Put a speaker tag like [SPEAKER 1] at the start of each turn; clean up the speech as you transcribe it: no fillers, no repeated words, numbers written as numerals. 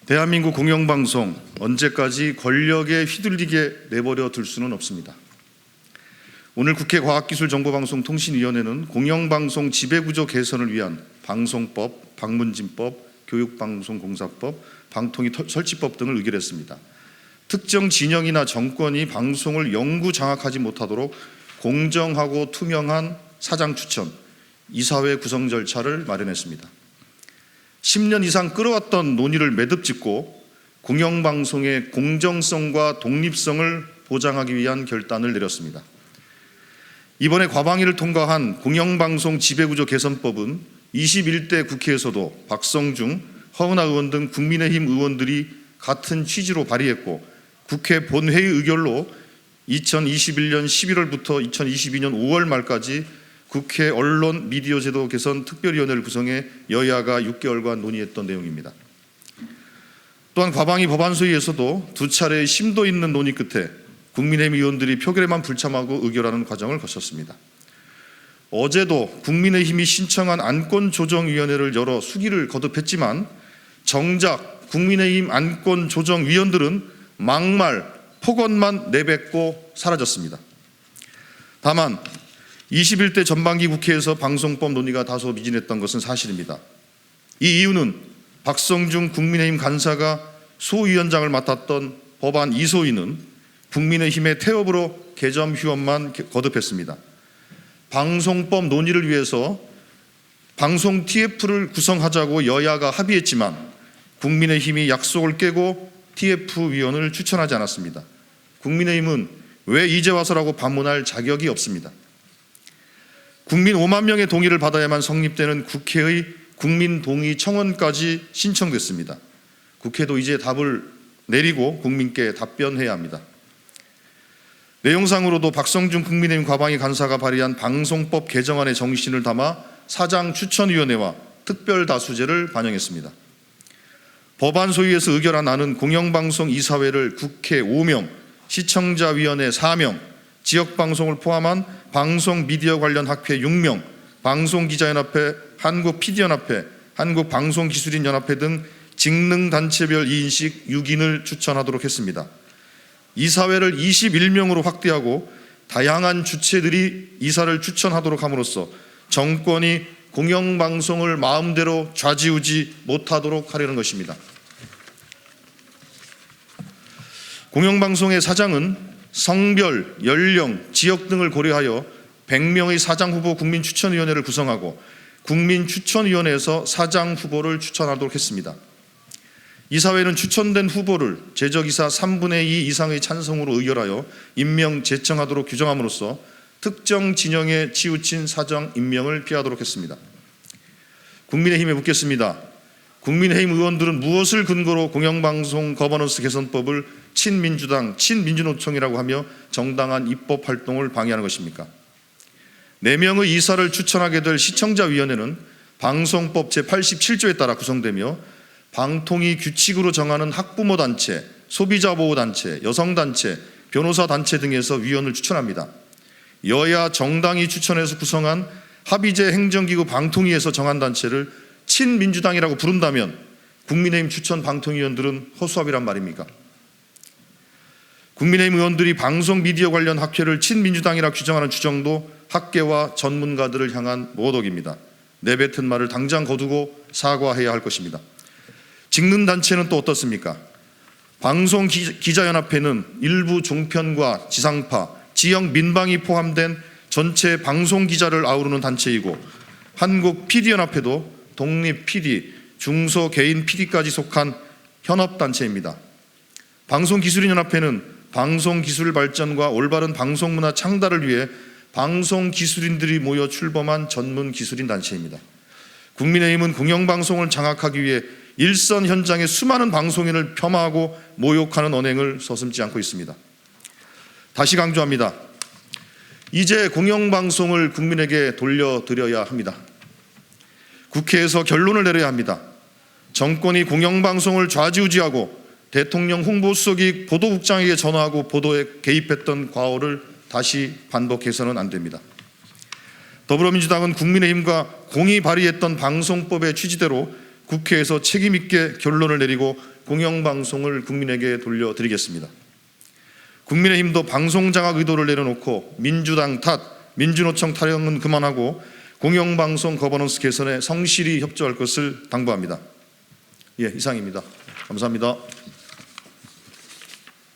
[SPEAKER 1] 대한민국 공영방송 언제까지 권력에 휘둘리게 내버려 둘 수는 없습니다. 오늘 국회 과학기술정보방송통신위원회는 공영방송 지배구조 개선을 위한 방송법, 방문진법, 교육방송공사법, 방통위 설치법 등을 의결했습니다. 특정 진영이나 정권이 방송을 영구 장악하지 못하도록 공정하고 투명한 사장 추천, 이사회 구성 절차를 마련했습니다. 10년 이상 끌어왔던 논의를 매듭짓고 공영방송의 공정성과 독립성을 보장하기 위한 결단을 내렸습니다. 이번에 과방위를 통과한 공영방송 지배구조 개선법은 21대 국회에서도 박성중, 허은하 의원 등 국민의힘 의원들이 같은 취지로 발의했고 국회 본회의 의결로 2021년 11월부터 2022년 5월 말까지 국회 언론 미디어 제도 개선 특별위원회를 구성해 여야가 6개월간 논의했던 내용입니다. 또한 과방위 법안소위에서도 두 차례의 심도 있는 논의 끝에 국민의힘 의원들이 표결에만 불참하고 의결하는 과정을 거쳤습니다. 어제도 국민의힘이 신청한 안건조정위원회를 열어 수기를 거듭했지만 정작 국민의힘 안건조정위원들은 막말, 폭언만 내뱉고 사라졌습니다. 다만 21대 전반기 국회에서 방송법 논의가 다소 미진했던 것은 사실입니다. 이 이유는 박성중 국민의힘 간사가 소위원장을 맡았던 법안 이소위는 국민의힘의 태업으로 개점 휴업만 거듭했습니다. 방송법 논의를 위해서 방송 TF를 구성하자고 여야가 합의했지만 국민의힘이 약속을 깨고 TF위원을 추천하지 않았습니다. 국민의힘은 왜 이제 와서라고 반문할 자격이 없습니다. 국민 5만 명의 동의를 받아야만 성립되는 국회의 국민동의 청원까지 신청됐습니다. 국회도 이제 답을 내리고 국민께 답변해야 합니다. 내용상으로도 박성중 국민의힘 과방위 간사가 발의한 방송법 개정안의 정신을 담아 사장추천위원회와 특별다수제를 반영했습니다. 법안 소위에서 의결한 안은 공영방송 이사회를 국회 5명, 시청자위원회 4명, 지역방송을 포함한 방송미디어 관련 학회 6명, 방송기자연합회, 한국PD연합회, 한국방송기술인연합회 등 직능단체별 2인씩 6인을 추천하도록 했습니다. 이사회를 21명으로 확대하고 다양한 주체들이 이사를 추천하도록 함으로써 정권이 공영방송을 마음대로 좌지우지 못하도록 하려는 것입니다. 공영방송의 사장은 성별, 연령, 지역 등을 고려하여 100명의 사장 후보 국민추천위원회를 구성하고 국민추천위원회에서 사장 후보를 추천하도록 했습니다. 이사회는 추천된 후보를 제적이사 3분의 2 이상의 찬성으로 의결하여 임명, 제청하도록 규정함으로써 특정 진영에 치우친 사장 임명을 피하도록 했습니다. 국민의힘에 묻겠습니다. 국민의힘 의원들은 무엇을 근거로 공영방송 거버넌스 개선법을 친민주당, 친민주노총이라고 하며 정당한 입법 활동을 방해하는 것입니까? 4명의 이사를 추천하게 될 시청자위원회는 방송법 제87조에 따라 구성되며 방통위 규칙으로 정하는 학부모단체, 소비자보호단체, 여성단체, 변호사단체 등에서 위원을 추천합니다. 여야 정당이 추천해서 구성한 합의제 행정기구 방통위에서 정한 단체를 친민주당이라고 부른다면 국민의힘 추천 방통위원들은 허수아비란 말입니까? 국민의힘 의원들이 방송미디어 관련 학회를 친민주당이라 규정하는 주장도 학계와 전문가들을 향한 모독입니다. 내뱉은 말을 당장 거두고 사과해야 할 것입니다. 직능단체는 또 어떻습니까? 방송기자연합회는 일부 종편과 지상파, 지역 민방위 포함된 전체 방송기자를 아우르는 단체이고 한국PD연합회도 독립 PD, 중소개인 PD까지 속한 현업단체입니다. 방송기술인연합회는 방송기술 발전과 올바른 방송문화 창달을 위해 방송기술인들이 모여 출범한 전문기술인 단체입니다. 국민의힘은 공영방송을 장악하기 위해 일선 현장의 수많은 방송인을 폄하하고 모욕하는 언행을 서슴지 않고 있습니다. 다시 강조합니다. 이제 공영방송을 국민에게 돌려드려야 합니다. 국회에서 결론을 내려야 합니다. 정권이 공영방송을 좌지우지하고 대통령 홍보수석이 보도국장에게 전화하고 보도에 개입했던 과오를 다시 반복해서는 안 됩니다. 더불어민주당은 국민의힘과 공히 발의했던 방송법의 취지대로 국회에서 책임있게 결론을 내리고 공영방송을 국민에게 돌려드리겠습니다. 국민의힘도 방송장악 의도를 내려놓고 민주당 탓, 민주노총 타령은 그만하고 공영방송 거버넌스 개선에 성실히 협조할 것을 당부합니다. 예, 이상입니다. 감사합니다.